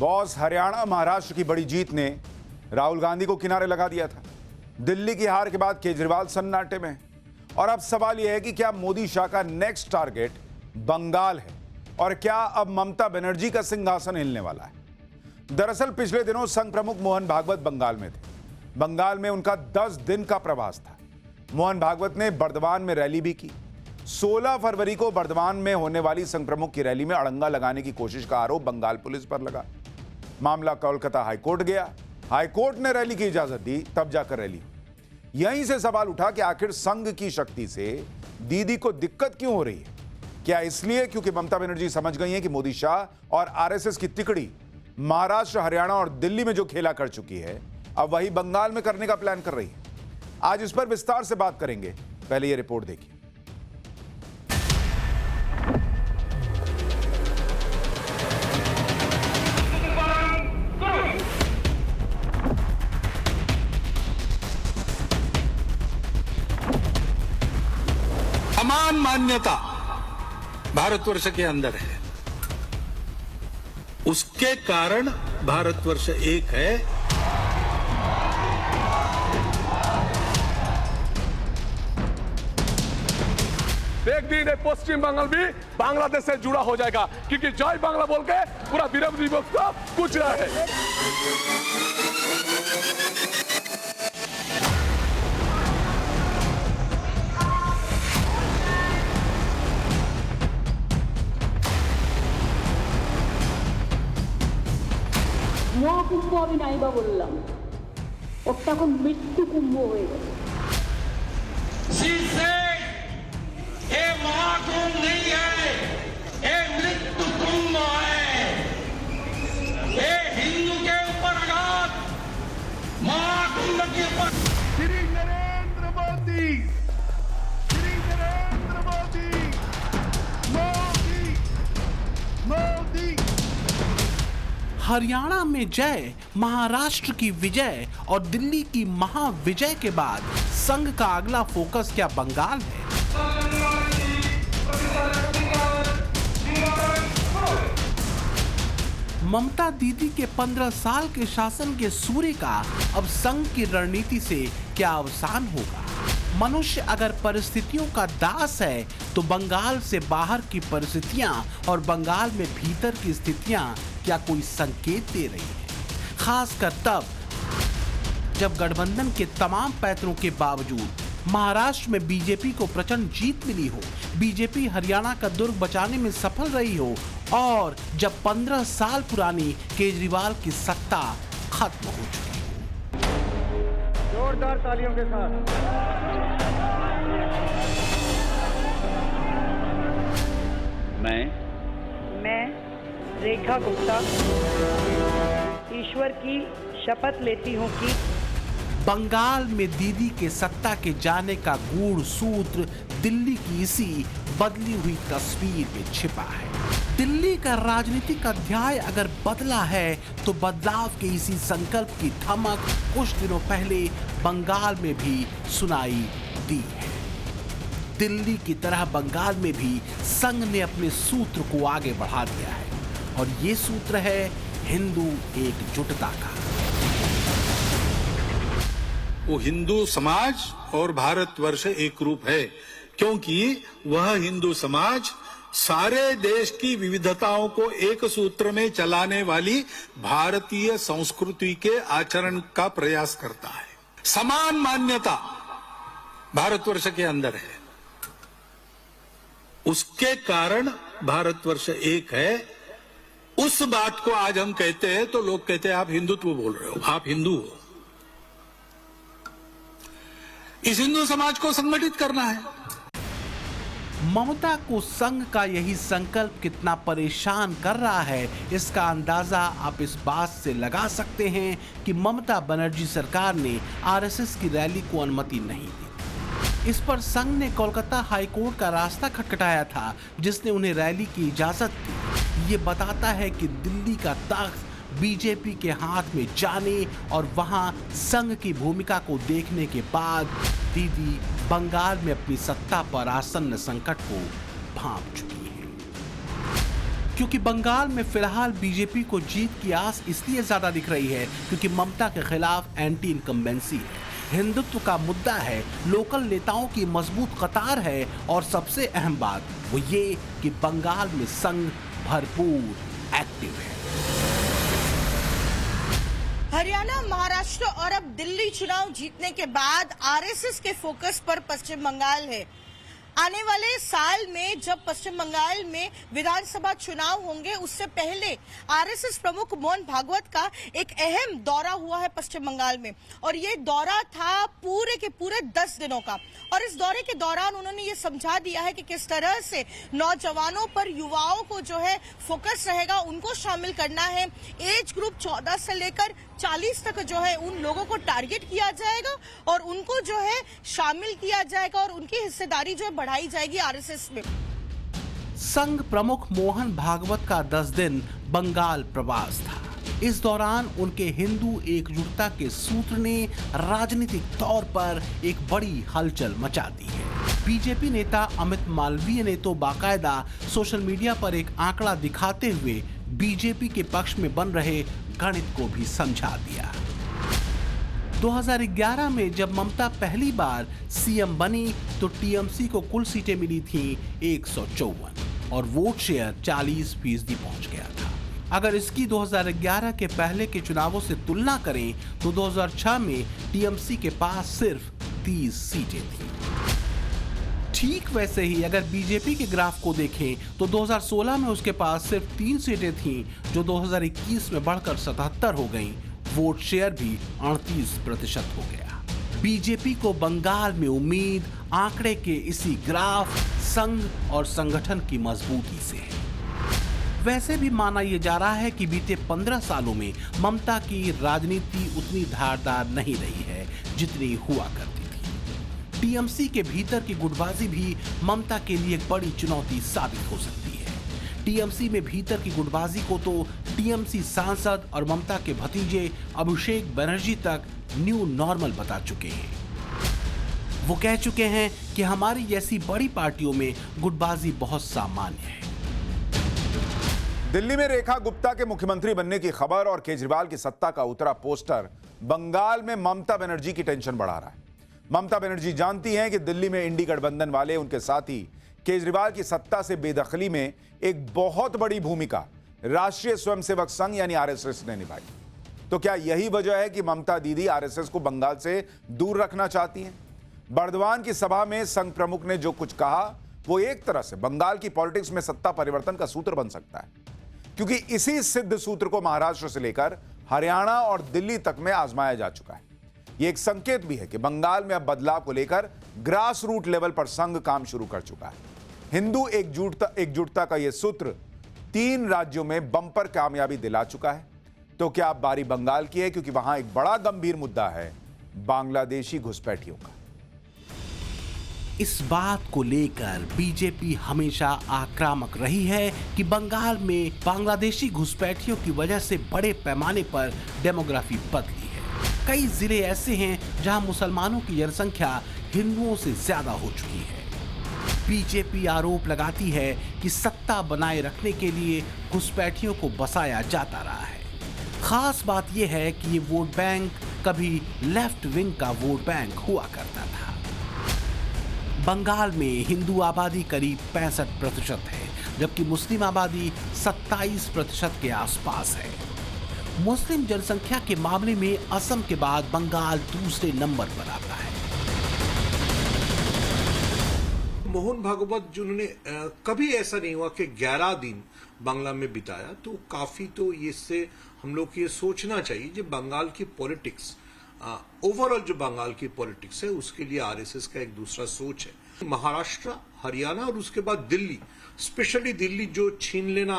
Boss Haryana Maharashtra की बड़ी जीत ने राहुल गांधी को किनारे लगा दिया था। दिल्ली की हार के बाद केजरीवाल सन्नाटे में, और अब सवाल यह है कि क्या मोदी शाह का नेक्स्ट टारगेट बंगाल है और क्या अब ममता बनर्जी का सिंहासन हिलने वाला है। दरअसल पिछले दिनों संघ प्रमुख मोहन भागवत बंगाल में थे। बंगाल में उनका 10 दिन का प्रवास था। मोहन भागवत ने बर्दवान में रैली भी की। 16 फरवरी को बर्दवान में होने वाली संघ प्रमुख की रैली में अड़ंगा लगाने की कोशिश का आरोप बंगाल पुलिस पर लगा। मामला कोलकाता हाईकोर्ट गया। हाईकोर्ट ने रैली की इजाजत दी, तब जाकर रैली। यहीं से सवाल उठा कि आखिर संघ की शक्ति से दीदी को दिक्कत क्यों हो रही है। क्या इसलिए क्योंकि ममता बनर्जी समझ गई हैं कि मोदी शाह और आरएसएस की तिकड़ी महाराष्ट्र, हरियाणा और दिल्ली में जो खेला कर चुकी है, अब वही बंगाल में करने का प्लान कर रही है। आज इस पर विस्तार से बात करेंगे। पहले यह रिपोर्ट देखिए। समान मान्यता भारतवर्ष के अंदर है, उसके कारण भारतवर्ष एक है। एक दिन पश्चिम बंगाल भी बांग्लादेश से जुड़ा हो जाएगा, क्योंकि जय बांग्ला बोल के पूरा विरोधी विपक्ष को कुछ रहा है। মহাকুম্ভ আমি নাইবা বললাম, ওটা এখন মৃত্যু কুম্ভ হয়ে গেছে। ये महाकुंभ नहीं है, ये मृत्यु कुंभ है। ये हिंदू के ऊपर आघात, महाकुंभ के ऊपर। श्री नरेंद्र मोदी, श्री नरेंद्र मोदी, मोदी मोदी। हरियाणा में जय, महाराष्ट्र की विजय और दिल्ली की महाविजय के बाद संघ का अगला फोकस क्या बंगाल है? ममता दीदी के 15 साल के शासन के सूर्य का अब संघ की रणनीति से क्या अवसान होगा? मनुष्य अगर परिस्थितियों का दास है तो बंगाल से बाहर की परिस्थितियां और बंगाल में भीतर की स्थितियां क्या कोई संकेत दे रही है? खासकर तब जब गठबंधन के तमाम पैतरों के बावजूद महाराष्ट्र में बीजेपी को प्रचंड जीत मिली हो, बीजेपी हरियाणा का दुर्ग बचाने में सफल रही हो और जब 15 साल पुरानी केजरीवाल की सत्ता खत्म हो चुकी हो। जोरदार तालियों के साथ। मैं रेखा गुप्ता ईश्वर की शपथ लेती हूँ कि बंगाल में दीदी के सत्ता के जाने का गूढ़ सूत्र दिल्ली की इसी बदली हुई तस्वीर में छिपा है। दिल्ली का राजनीतिक अध्याय अगर बदला है तो बदलाव के इसी संकल्प की धमक कुछ दिनों पहले बंगाल में भी सुनाई दी है। दिल्ली की तरह बंगाल में भी संघ ने अपने सूत्र को आगे बढ़ा दिया है और ये सूत्र है हिंदू एकजुटता का। वो हिंदू समाज और भारतवर्ष एक रूप है, क्योंकि वह हिंदू समाज सारे देश की विविधताओं को एक सूत्र में चलाने वाली भारतीय संस्कृति के आचरण का प्रयास करता है। समान मान्यता भारतवर्ष के अंदर है, उसके कारण भारतवर्ष एक है। उस बात को आज हम कहते हैं तो लोग कहते हैं आप हिंदुत्व बोल रहे हो, आप हिंदू हो। इस हिंदू समाज को संगठित करना है। ममता को संघ का यही संकल्प कितना परेशान कर रहा है, इसका अंदाजा आप इस बात से लगा सकते हैं कि ममता बनर्जी सरकार ने आरएसएस की रैली को अनुमति नहीं दी। इस पर संघ ने कोलकाता हाईकोर्ट का रास्ता खटखटाया था, जिसने उन्हें रैली की इजाजत दी। ये बताता है कि दिल्ली का तख्त बीजेपी के हाथ में जाने और वहां संघ की भूमिका को देखने के बाद दीदी बंगाल में अपनी सत्ता पर आसन्न संकट को भांप चुकी है। क्योंकि बंगाल में फिलहाल बीजेपी को जीत की आस इसलिए ज्यादा दिख रही है क्योंकि ममता के खिलाफ एंटी इनकम्बेंसी है, हिंदुत्व का मुद्दा है, लोकल नेताओं की मजबूत कतार है और सबसे अहम बात वो ये कि बंगाल में संघ भरपूर एक्टिव है। हरियाणा, महाराष्ट्र और अब दिल्ली चुनाव जीतने के बाद आरएसएस के फोकस पर पश्चिम बंगाल है। आने वाले साल में जब पश्चिम बंगाल में विधानसभा चुनाव होंगे उससे पहले आरएसएस प्रमुख मोहन भागवत का एक अहम दौरा हुआ है पश्चिम बंगाल में और ये दौरा था पूरे के पूरे 10 दिनों का और इस दौरे के दौरान उन्होंने ये समझा दिया है कि किस तरह से नौजवानों पर, युवाओं को जो है फोकस रहेगा, उनको शामिल करना है। एज ग्रुप 14 से लेकर 40 तक जो है उन लोगों को टारगेट किया जाएगा और उनको जो है शामिल किया जाएगा और उनकी हिस्सेदारी जो है बढ़ाई जाएगी आरएसएस में। संघ प्रमुख मोहन भागवत का 10 दिन बंगाल प्रवास था। इस दौरान उनके हिंदू एकजुटता के सूत्र ने राजनीतिक तौर पर एक बड़ी हलचल मचा दी है। बीजेपी नेता अमित मालवीय ने तो बाकायदा सोशल मीडिया पर एक आंकड़ा दिखाते हुए बीजेपी के पक्ष में बन रहे गणित को भी समझा दिया। 2011 में जब ममता पहली बार सीएम बनी तो टीएमसी को कुल सीटें मिली थी 154 और वोट शेयर 40% पहुंच गया था। अगर इसकी 2011 के पहले के चुनावों से तुलना करें तो 2006 में टीएमसी के पास सिर्फ 30 सीटें थी। ठीक वैसे ही अगर बीजेपी के ग्राफ को देखें तो 2016 में उसके पास सिर्फ 3 सीटें थीं जो 2021 में बढ़कर 77 हो गईं। वोट शेयर भी 38% हो गया। बीजेपी को बंगाल में उम्मीद आंकड़े के इसी ग्राफ, संघ और संगठन की मजबूती से है। वैसे भी माना यह जा रहा है कि बीते 15 सालों में ममता की राजनीति उतनी धारदार नहीं रही है जितनी हुआ करती थी। टीएमसी के भीतर की गुटबाजी भी ममता के लिए एक बड़ी चुनौती साबित हो सकती है। टीएमसी में भीतर की गुटबाजी को तो टीएमसी सांसद और ममता के भतीजे अभिषेक बनर्जी तक न्यू नॉर्मल बता चुके हैं। वो कह चुके हैं कि हमारी जैसी बड़ी पार्टियों में गुटबाजी बहुत सामान्य है। दिल्ली में रेखा गुप्ता के मुख्यमंत्री बनने की खबर और केजरीवाल की सत्ता का उतरा पोस्टर बंगाल में ममता बनर्जी की टेंशन बढ़ा रहा है। ममता बनर्जी जानती हैं कि दिल्ली में इंडी गठबंधन वाले उनके साथी केजरीवाल की सत्ता से बेदखली में एक बहुत बड़ी भूमिका राष्ट्रीय स्वयंसेवक संघ यानी आरएसएस ने निभाई। तो क्या यही वजह है कि ममता दीदी आरएसएस को बंगाल से दूर रखना चाहती हैं? बर्दवान की सभा में संघ प्रमुख ने जो कुछ कहा वो एक तरह से बंगाल की पॉलिटिक्स में सत्ता परिवर्तन का सूत्र बन सकता है, क्योंकि इसी सिद्ध सूत्र को महाराष्ट्र से लेकर हरियाणा और दिल्ली तक में आजमाया जा चुका है। यह एक संकेत भी है कि बंगाल में अब बदलाव को लेकर ग्रास रूट लेवल पर संघ काम शुरू कर चुका है। हिंदू एकजुटता का यह सूत्र 3 राज्यों में बंपर कामयाबी दिला चुका है। तो क्या अब बारी बंगाल की है, क्योंकि वहां एक बड़ा गंभीर मुद्दा है बांग्लादेशी घुसपैठियों का। इस बात को लेकर बीजेपी हमेशा आक्रामक रही है कि बंगाल में बांग्लादेशी घुसपैठियों की वजह से बड़े पैमाने पर डेमोग्राफी बदली है। कई जिले ऐसे हैं जहां मुसलमानों की जनसंख्या हिंदुओं से ज्यादा हो चुकी है। बीजेपी आरोप लगाती है कि सत्ता बनाए रखने के लिए घुसपैठियों को बसाया जाता रहा है। खास बात यह है कि ये वोट बैंक कभी लेफ्ट विंग का वोट बैंक हुआ करता था। बंगाल में हिंदू आबादी करीब 65% है, जबकि मुस्लिम आबादी 27% के आसपास है। मुस्लिम जनसंख्या के मामले में असम के बाद बंगाल दूसरे नंबर पर आता है। मोहन भागवत जिन्होंने कभी ऐसा नहीं हुआ कि 11 दिन बांग्ला में बिताया, तो काफी तो इससे हम लोग ये सोचना चाहिए कि बंगाल की पॉलिटिक्स, ओवरऑल जो बंगाल की पॉलिटिक्स है उसके लिए आरएसएस का एक दूसरा सोच है। महाराष्ट्र, हरियाणा और उसके बाद दिल्ली, स्पेशली दिल्ली जो छीन लेना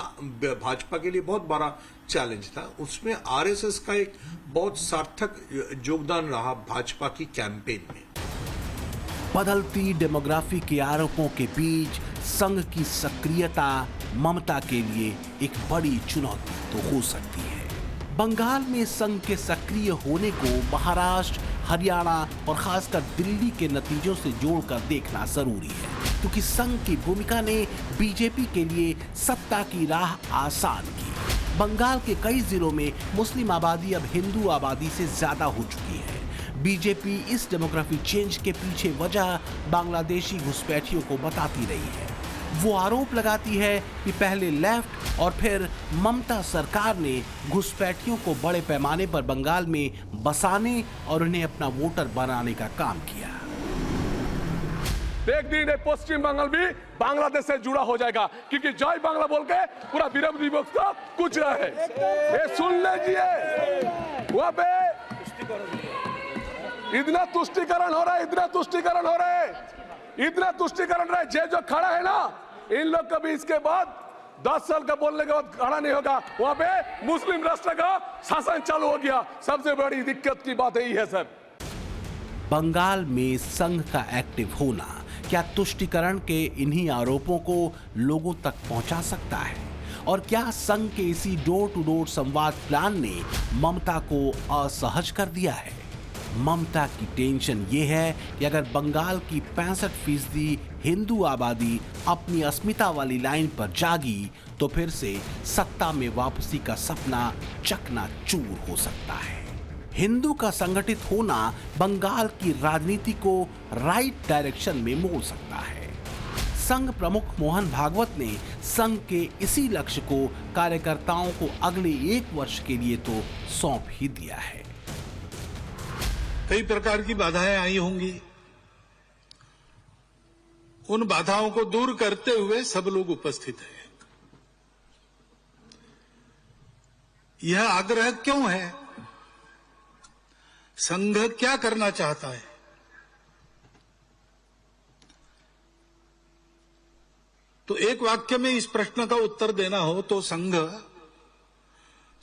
भाजपा के लिए बहुत बड़ा चैलेंज था, उसमें आरएसएस का एक बहुत सार्थक योगदान रहा भाजपा की कैंपेन में। बदलती डेमोग्राफी के आरोपों के बीच संघ की सक्रियता ममता के लिए एक बड़ी चुनौती तो हो सकती है। बंगाल में संघ के सक्रिय होने को महाराष्ट्र, हरियाणा और खासकर दिल्ली के नतीजों से जोड़कर देखना जरूरी है। क्योंकि संघ की भूमिका ने बीजेपी के लिए सत्ता की राह आसान की। बंगाल के कई जिलों में मुस्लिम आबादी अब हिंदू आबादी से ज्यादा हो चुकी है। बीजेपी इस डेमोग्राफी चेंज के पीछे वजह बांग्लादेशी घुसपैठियों को बताती रही है। वो आरोप लगाती है कि पहले लेफ्ट और फिर ममता सरकार ने घुसपैठियों को बड़े पैमाने पर बंगाल में बसाने और उन्हें अपना वोटर बनाने का काम किया। एक दिन ये पश्चिम बंगाल भी बांग्लादेश से जुड़ा हो जाएगा, क्योंकि जय बांग्ला बोल के पूरा विरोधी पक्ष को कुछ रहा है। ये सुन लीजिए, वहां पे इतना तुष्टिकरण हो रहा है, इतना तुष्टिकरण हो रहा है, इतना तुष्टिकरण रहा है। जो खड़ा है ना, इन लोग का भी इसके बाद 10 साल का बोलने के बाद खड़ा नहीं होगा। वहां पे मुस्लिम राष्ट्र का शासन चालू हो गया। सबसे बड़ी दिक्कत की बात यही है सर। बंगाल में संघ का एक्टिव होना क्या तुष्टिकरण के इन्हीं आरोपों को लोगों तक पहुंचा सकता है? और क्या संघ के इसी डोर टू डोर संवाद प्लान ने ममता को असहज कर दिया है? ममता की टेंशन ये है कि अगर बंगाल की 65% हिंदू आबादी अपनी अस्मिता वाली लाइन पर जागी तो फिर से सत्ता में वापसी का सपना चकनाचूर हो सकता है। हिंदू का संगठित होना बंगाल की राजनीति को राइट डायरेक्शन में मोड़ सकता है। संघ प्रमुख मोहन भागवत ने संघ के इसी लक्ष्य को कार्यकर्ताओं को अगले 1 वर्ष के लिए तो सौंप ही दिया है। कई प्रकार की बाधाएं आई होंगी, उन बाधाओं को दूर करते हुए सब लोग उपस्थित हैं। यह आग्रह क्यों है? संघ क्या करना चाहता है? तो एक वाक्य में इस प्रश्न का उत्तर देना हो तो संघ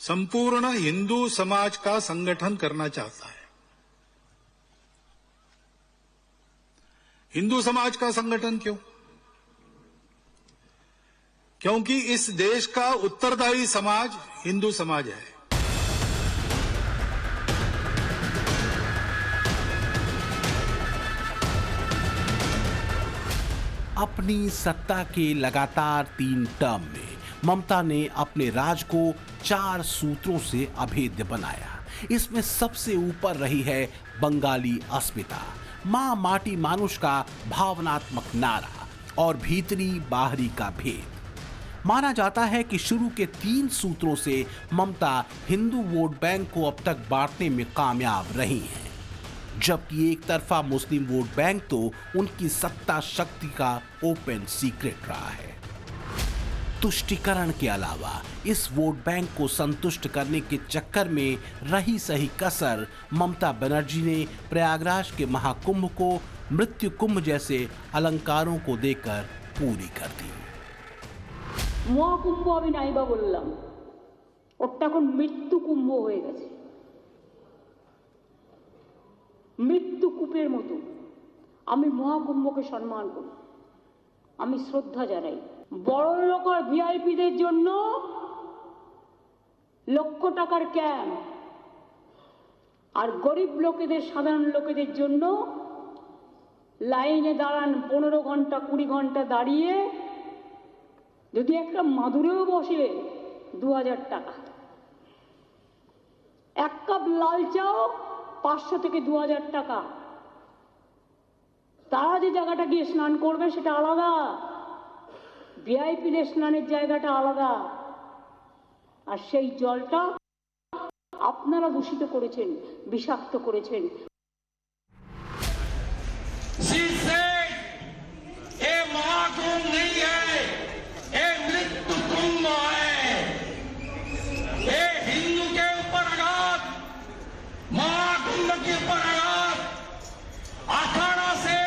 संपूर्ण हिंदू समाज का संगठन करना चाहता है। हिंदू समाज का संगठन क्यों? क्योंकि इस देश का उत्तरदायी समाज हिंदू समाज है। अपनी सत्ता के लगातार 3 टर्म में ममता ने अपने राज को 4 सूत्रों से अभेद्य बनाया। इसमें सबसे ऊपर रही है बंगाली अस्मिता, मां माटी मानुष का भावनात्मक नारा और भीतरी बाहरी का भेद। माना जाता है कि शुरू के 3 सूत्रों से ममता हिंदू वोट बैंक को अब तक बांटने में कामयाब रही हैं, जबकि एक तरफा मुस्लिम वोट बैंक तो उनकी सत्ता शक्ति का ओपन सीक्रेट रहा है। तुष्टिकरण के अलावा इस वोट बैंक को संतुष्ट करने के चक्कर में रही सही कसर ममता बनर्जी ने प्रयागराज के महाकुंभ को मृत्यु कुंभ जैसे अलंकारों को देकर पूरी कर दी। মহাকুম্ভ আমি নাইবা বললাম, ওটা এখন মৃত্যু কুম্ভ হয়ে গেছে। মৃত্যু কূপের মতো আমি মহাকুম্ভকে সম্মান করি, আমি শ্রদ্ধা জানাই। বড় লোক আর ভিআইপিদের জন্য লক্ষ টাকার ক্যাম্প, আর গরিব লোকেদের সাধারণ লোকেদের জন্য লাইনে দাঁড়ান 15 ঘন্টা 20 ঘন্টা দাঁড়িয়ে, যদি একটা মাদুরেও বসে 2000 টাকা, 1 কাপ লাল চাও 500 থেকে 2000 টাকা। তারা যে জায়গাটা গিয়ে স্নান করবে সেটা আলাদা, ভিআইপিদের স্নানের জায়গাটা আলাদা। আর সেই জলটা আপনারা দূষিত করেছেন, বিষাক্ত করেছেন। ये महाकुंभ नहीं है, ये मृत्यु कुंभ है। ये हिंदू के ऊपर आघात, महाकुंभ के ऊपर आघात। अखाड़ा से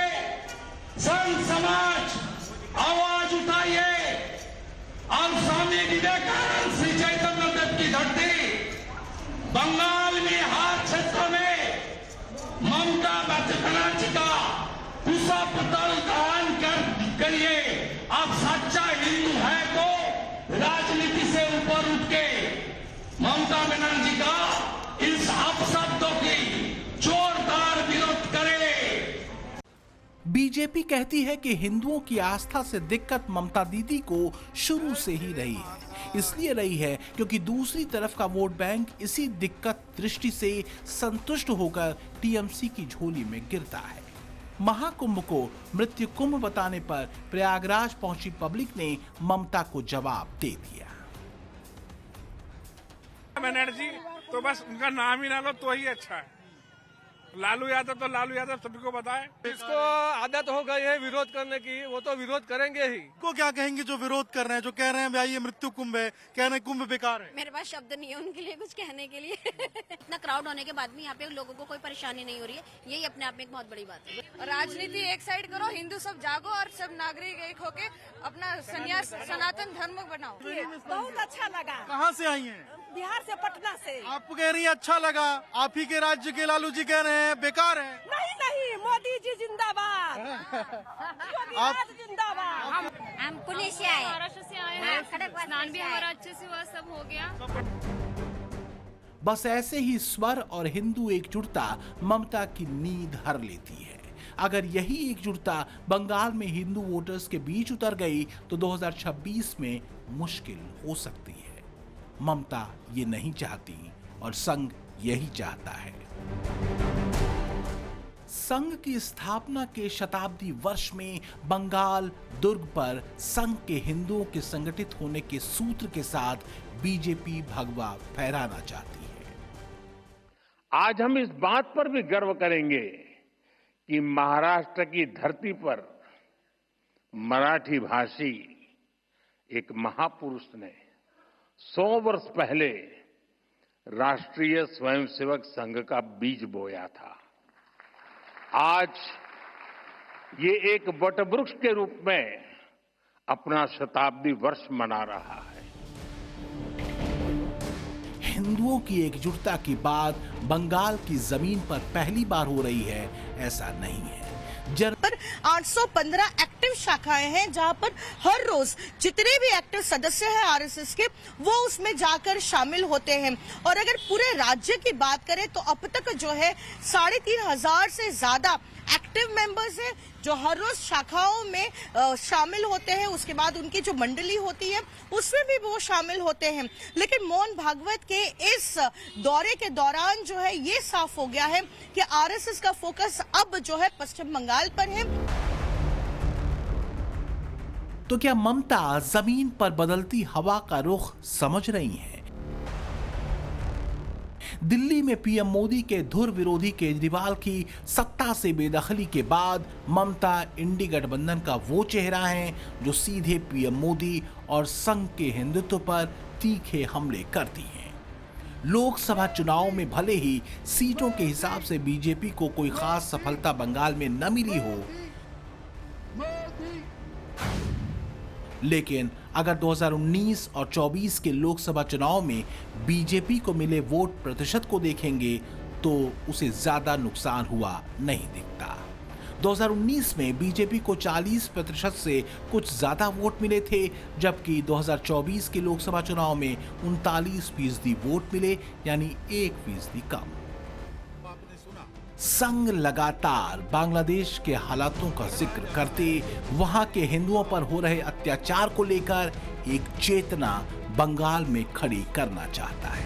संत समाज आवाज उठाइए और स्वामी विवेकानंद श्री चैतन्य देव की धरती बंगाल में हर क्षेत्र में ममता बनर्जी का कुशापुतल दान करिए। आप सच्चा हिंदू है तो राजनीति से ऊपर उठ के ममता बनर्जी का इस अपशब्दों की जोरदार विरोध करें। बीजेपी कहती है कि हिंदुओं की आस्था से दिक्कत ममता दीदी को शुरू से ही रही है। इसलिए रही है क्योंकि दूसरी तरफ का वोट बैंक इसी दिक्कत दृष्टि से संतुष्ट होकर टीएमसी की झोली में गिरता है। महाकुंभ को मृत्यु कुंभ बताने पर प्रयागराज पहुंची पब्लिक ने ममता को जवाब दे दिया। बनर्जी तो बस उनका नाम ही ना लो तो ही अच्छा है। लालू यादव तो लालू यादव सभी को बताए। इसको आदत हो गई है विरोध करने की, वो तो विरोध करेंगे ही। को क्या कहेंगे जो विरोध कर रहे हैं, जो कह रहे हैं भाई ये मृत्यु कुंभ है, कह रहे हैं कुंभ बेकार है? मेरे पास शब्द नहीं है उनके लिए कुछ कहने के लिए। इतना क्राउड होने के बाद भी यहाँ पे लोगों को कोई परेशानी नहीं हो रही है, यही अपने आप में एक बहुत बड़ी बात है। राजनीति एक साइड करो, हिंदू सब जागो और सब नागरिक एक होके अपना संन्यास सनातन धर्म बनाओ। बहुत अच्छा लगा। कहाँ से आई हैं? बिहार से, पटना से। आप कह रही हैं अच्छा लगा, आप ही के राज्य के लालू जी कह रहे हैं बेकार है। नहीं, मोदी जी जिंदाबाद। आप जिंदाबाद। हम पुणे से आए, महाराष्ट्र से आए हैं, स्नान भी हमारा अच्छे से हुआ, सब हो गया। बस ऐसे ही स्वर और हिंदू एकजुटता ममता की नींद हर लेती है। अगर यही एकजुटता बंगाल में हिंदू वोटर्स के बीच उतर गई तो 2026 में मुश्किल हो सकती है। ममता ये नहीं चाहती और संघ यही चाहता है। संघ की स्थापना के शताब्दी वर्ष में बंगाल दुर्ग पर संघ के हिंदुओं के संगठित होने के सूत्र के साथ बीजेपी भगवा फहराना चाहती है। आज हम इस बात पर भी गर्व करेंगे कि महाराष्ट्र की धरती पर मराठी भाषी एक महापुरुष ने 100 वर्ष पहले राष्ट्रीय स्वयंसेवक संघ का बीज बोया था। आज ये एक वटवृक्ष के रूप में अपना शताब्दी वर्ष मना रहा है। हिंदुओं की एकजुटता की बात बंगाल की जमीन पर पहली बार हो रही है, ऐसा नहीं है। पर 815 एक्टिव शाखाएं हैं जहां पर हर रोज जितने भी एक्टिव सदस्य हैं आरएसएस के वो उसमें जाकर शामिल होते हैं। और अगर पूरे राज्य की बात करें तो अब तक जो है 3,500 से ज्यादा एक्टिव मेंबर्स हैं जो हर रोज शाखाओं में शामिल होते हैं। उसके बाद उनकी जो मंडली होती है उसमें भी वो शामिल होते हैं। लेकिन मोहन भागवत के इस दौरे के दौरान जो है ये साफ हो गया है कि आरएसएस का फोकस अब जो है पश्चिम बंगाल पर है। तो क्या ममता जमीन पर बदलती हवा का रुख समझ रही हैं? दिल्ली में पीएम मोदी के धुर विरोधी केजरीवाल की सत्ता से बेदखली के बाद ममता इंडी गठबंधन का वो चेहरा है जो सीधे पीएम मोदी और संघ के हिंदुत्व पर तीखे हमले करती हैं। लोकसभा चुनाव में भले ही सीटों के हिसाब से बीजेपी को कोई खास सफलता बंगाल में न मिली हो, लेकिन अगर 2019 और 24 के लोकसभा चुनाव में बीजेपी को मिले वोट प्रतिशत को देखेंगे तो उसे ज्यादा नुकसान हुआ नहीं दिखता। 2019 में बीजेपी को 40% से कुछ ज्यादा वोट मिले थे, जबकि 2024 के लोकसभा चुनाव में 39% वोट मिले, यानी 1% कम। संघ लगातार बांग्लादेश के हालातों का जिक्र करते वहां के हिंदुओं पर हो रहे अत्याचार को लेकर एक चेतना बंगाल में खड़ी करना चाहता है।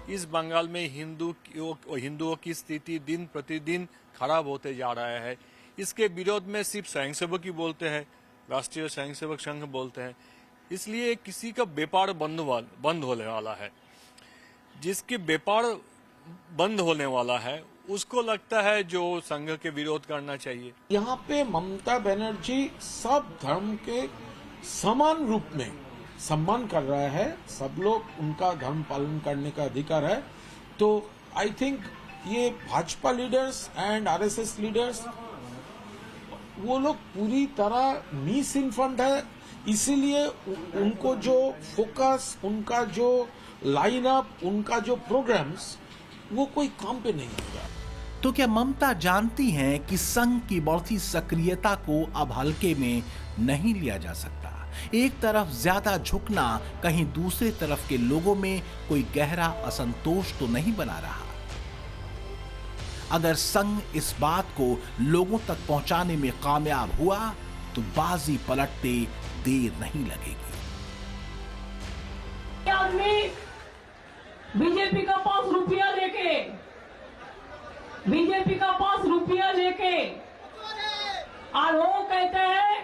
इस बंगाल में हिंदुओं की स्थिति दिन प्रतिदिन खराब होते जा रहा है। इसके विरोध में सिर्फ स्वयंसेवक ही बोलते हैं, राष्ट्रीय स्वयंसेवक संघ बोलते हैं। इसलिए किसी का व्यापार बंद होने वाला है। जिसके व्यापार बंद होने वाला है उसको लगता है जो संघ के विरोध करना चाहिए। यहाँ पे ममता बनर्जी सब धर्म के समान रूप में सम्मान कर रहा है। सब लोग उनका धर्म पालन करने का अधिकार है। तो आई थिंक ये Bhajpa leaders and RSS leaders वो लोग पूरी तरह मिस इन्फॉर्म्ड है। इसीलिए उनको जो फोकस, उनका जो लाइनअप, उनका जो प्रोग्राम्स वो कोई काम पे नहीं होगा। तो क्या ममता जानती हैं कि संघ की बढ़ती सक्रियता को अब हल्के में नहीं लिया जा सकता? एक तरफ ज्यादा झुकना कहीं दूसरे तरफ के लोगों में कोई गहरा असंतोष तो नहीं बना रहा? अगर संघ इस बात को लोगों तक पहुंचाने में कामयाब हुआ तो बाजी पलटते देर नहीं लगेगी। आदमी बीजेपी का पास रुपया लेके और वो कहते हैं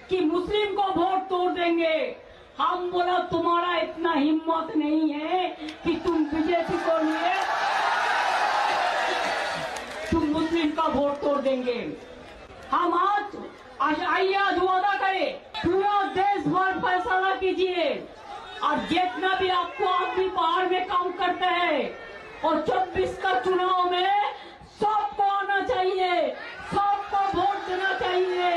कि मुस्लिम को वोट तोड़ देंगे। हम बोला तुम्हारा इतना हिम्मत नहीं है कि तुम बीजेपी को लिए तुम मुस्लिम का वोट तोड़ देंगे। हम आज आइए आज वादा करें, पूरा देश भर फैसला कीजिए और जितना भी आपको आदमी बाहर में काम करते हैं और 24 का चुनाव में सबको आना चाहिए, सबको वोट देना चाहिए।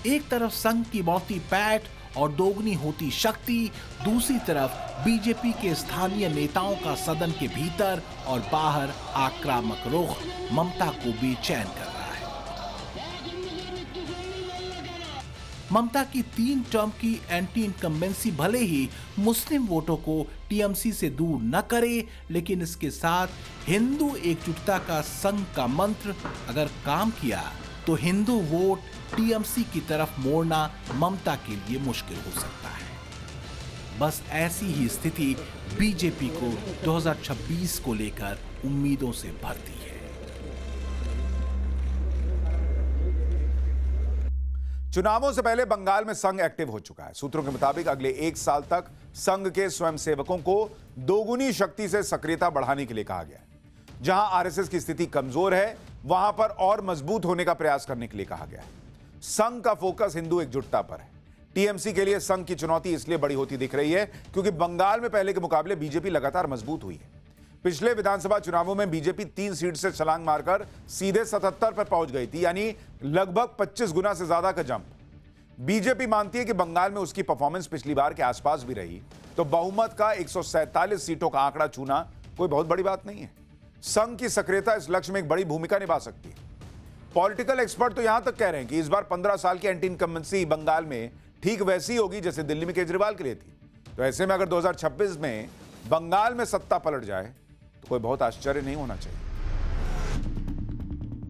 एक तरफ संघ की बढ़ती पैठ और दोगुनी होती शक्ति, दूसरी तरफ बीजेपी के स्थानीय नेताओं का सदन के भीतर और बाहर आक्रामक रुख ममता को बेचैन कर रहा है। ममता की 3 टर्म की एंटी इनकम्बेंसी भले ही मुस्लिम वोटों को टीएमसी से दूर न करे, लेकिन इसके साथ हिंदू एकजुटता का संघ का मंत्र अगर काम किया तो हिंदू वोट टीएमसी की तरफ मोड़ना ममता के लिए मुश्किल हो सकता है। बस ऐसी ही स्थिति बीजेपी को 2026 को लेकर उम्मीदों से भरती है। चुनावों से पहले बंगाल में संघ एक्टिव हो चुका है। सूत्रों के मुताबिक अगले 1 साल तक संघ के स्वयंसेवकों को दोगुनी शक्ति से सक्रियता बढ़ाने के लिए कहा गया है। जहां आरएसएस की स्थिति कमजोर है, वहां पर और मजबूत होने का प्रयास करने के लिए कहा गया है। संघ का फोकस हिंदू एकजुटता पर है। टीएमसी के लिए संघ की चुनौती इसलिए बड़ी होती दिख रही है क्योंकि बंगाल में पहले के मुकाबले बीजेपी लगातार मजबूत हुई है। पिछले विधानसभा चुनावों में बीजेपी 3 सीट से छलांग मारकर सीधे 77 पर पहुंच गई थी, यानी लगभग 25 गुना से ज्यादा का जंप। बीजेपी मानती है कि बंगाल में उसकी परफॉर्मेंस पिछली बार के आसपास भी रही तो बहुमत का 147 सीटों का आंकड़ा छूना कोई बहुत बड़ी बात नहीं है। संघ की सक्रियता इस लक्ष्य में एक बड़ी भूमिका निभा सकती है। पॉलिटिकल एक्सपर्ट तो यहां तक कह रहे हैं कि इस बार 15 साल की एंटी इनकम्बेंसी बंगाल में ठीक वैसी होगी जैसे दिल्ली में केजरीवाल के लिए थी। तो ऐसे में अगर 2026 में बंगाल में सत्ता पलट जाए तो कोई बहुत आश्चर्य नहीं होना चाहिए।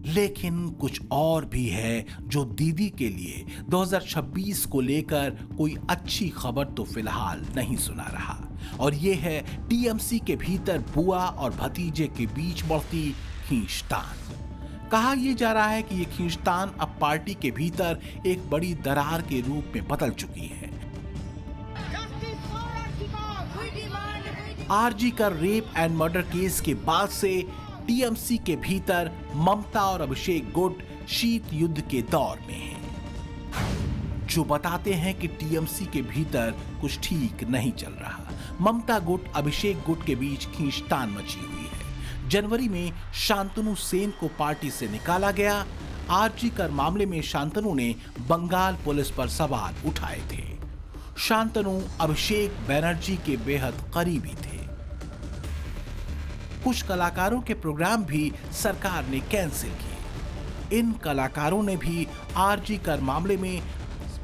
लेकिन कुछ और भी है जो दीदी के लिए 2026 को लेकर कोई अच्छी खबर तो फिलहाल नहीं सुना रहा, और ये है टीएमसी के भीतर बुआ और भतीजे के बीच बढ़ती खींचतान। कहा यह जा रहा है कि ये खींचतान अब पार्टी के भीतर एक बड़ी दरार के रूप में बदल चुकी है। आरजी का रेप एंड मर्डर केस के बाद से टीएमसी के भीतर ममता और अभिषेक गुट शीत युद्ध के दौर में हैं, जो बताते हैं कि टीएमसी के भीतर कुछ ठीक नहीं चल रहा। ममता गुट अभिषेक गुट के बीच खींचतान मची हुई है। जनवरी में शांतनु सेन को पार्टी से निकाला गया। आरजी कर मामले में शांतनु ने बंगाल पुलिस पर सवाल उठाए थे। शांतनु अभिषेक बनर्जी के बेहद करीबी थे। कुछ कलाकारों के प्रोग्राम भी सरकार ने कैंसिल किए। इन कलाकारों ने भी आरजी कर मामले में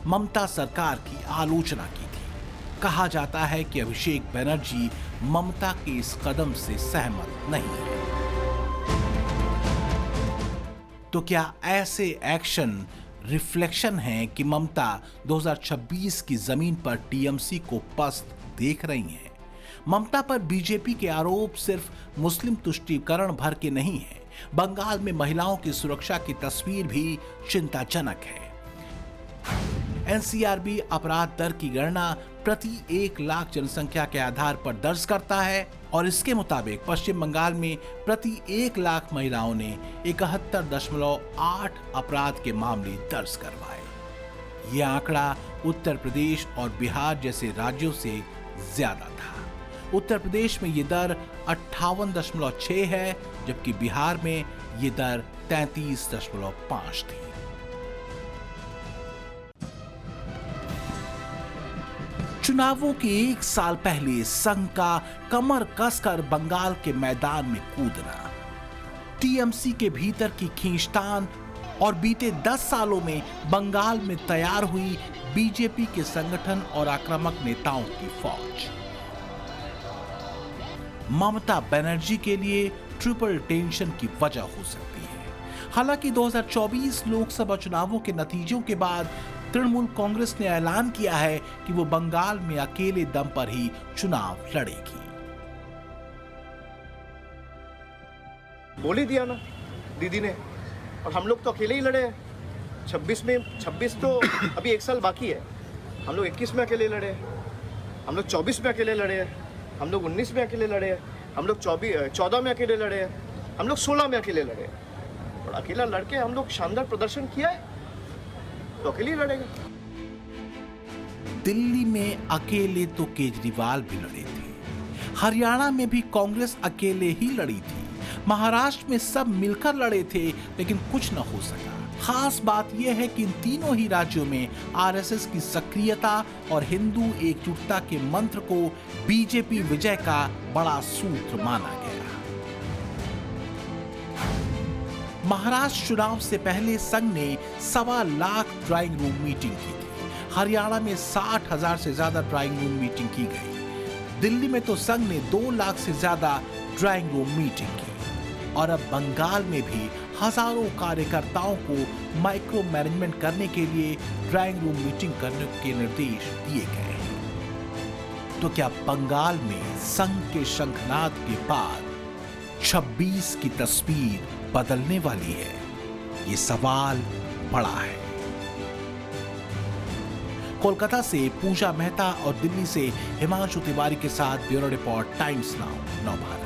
ममता सरकार की आलोचना की थी। कहा जाता है कि अभिषेक बनर्जी ममता के इस कदम से सहमत नहीं है। तो क्या ऐसे एक्शन रिफ्लेक्शन है कि ममता 2026 की जमीन पर टीएमसी को पस्त देख रही हैं? ममता पर बीजेपी के आरोप सिर्फ मुस्लिम तुष्टीकरण भर के नहीं है। बंगाल में महिलाओं की सुरक्षा की तस्वीर भी चिंताजनक है। एनसीआरबी अपराध दर की गणना प्रति 1 लाख जनसंख्या के आधार पर दर्ज करता है और इसके मुताबिक पश्चिम बंगाल में प्रति 1 लाख महिलाओं ने 71.8 अपराध के मामले दर्ज करवाए। यह आंकड़ा उत्तर प्रदेश और बिहार जैसे राज्यों से ज्यादा था। उत्तर प्रदेश में यह दर 58.6 है, जबकि बिहार में यह दर 33.5 थी। चुनावों के 1 साल पहले संघ का कमर कसकर बंगाल के मैदान में कूदना, टीएमसी के भीतर की खींचतान और बीते 10 सालों में बंगाल में तैयार हुई बीजेपी के संगठन और आक्रामक नेताओं की फौज। ममता बनर्जी के लिए ट्रिपल टेंशन की वजह हो सकती है। हालांकि 2024 लोकसभा चुनावों के नतीजों के बाद तृणमूल कांग्रेस ने ऐलान किया है कि वो बंगाल में अकेले दम पर ही चुनाव लड़ेगी। बोल ही दिया ना दीदी ने, और हम लोग तो अकेले ही लड़े हैं। 26 तो अभी 1 साल बाकी है। हम लोग 21 में अकेले लड़े हैं, हम लोग 24 में अकेले लड़े हैं, हम लोग 19 में अकेले लड़े हैं, हम लोग 14 में अकेले लड़े हैं, हम लोग 16 में अकेले लड़े हैं। और अकेला लड़के हम लोग शानदार प्रदर्शन किया है, तो अकेले ही लड़ेंगे। दिल्ली में अकेले तो केजरीवाल भी लड़े थे, हरियाणा में भी कांग्रेस अकेले ही लड़ी थी, महाराष्ट्र में सब मिलकर लड़े थे, लेकिन कुछ न हो सका। खास बात यह है कि इन तीनों ही राज्यों में आरएसएस की सक्रियता और हिंदू एकजुटता के मंत्र को बीजेपी विजय का बड़ा सूत्र माना गया। महाराष्ट्र चुनाव से पहले संघ ने 1.25 लाख ड्राइंग रूम मीटिंग की थी। हरियाणा में 60,000 से ज्यादा ड्राइंग रूम मीटिंग की गई। दिल्ली में तो संघ ने 2 लाख से ज्यादा ड्राइंग रूम मीटिंग की। और अब बंगाल में भी हजारों कार्यकर्ताओं को माइक्रो मैनेजमेंट करने के लिए ड्राइंग रूम मीटिंग करने के निर्देश दिए गए हैं। तो क्या बंगाल में संघ के शंखनाद के बाद 26 की तस्वीर बदलने वाली है? ये सवाल बड़ा है। कोलकाता से पूजा मेहता और दिल्ली से हिमांशु तिवारी के साथ bureau report, times now, Navbharat.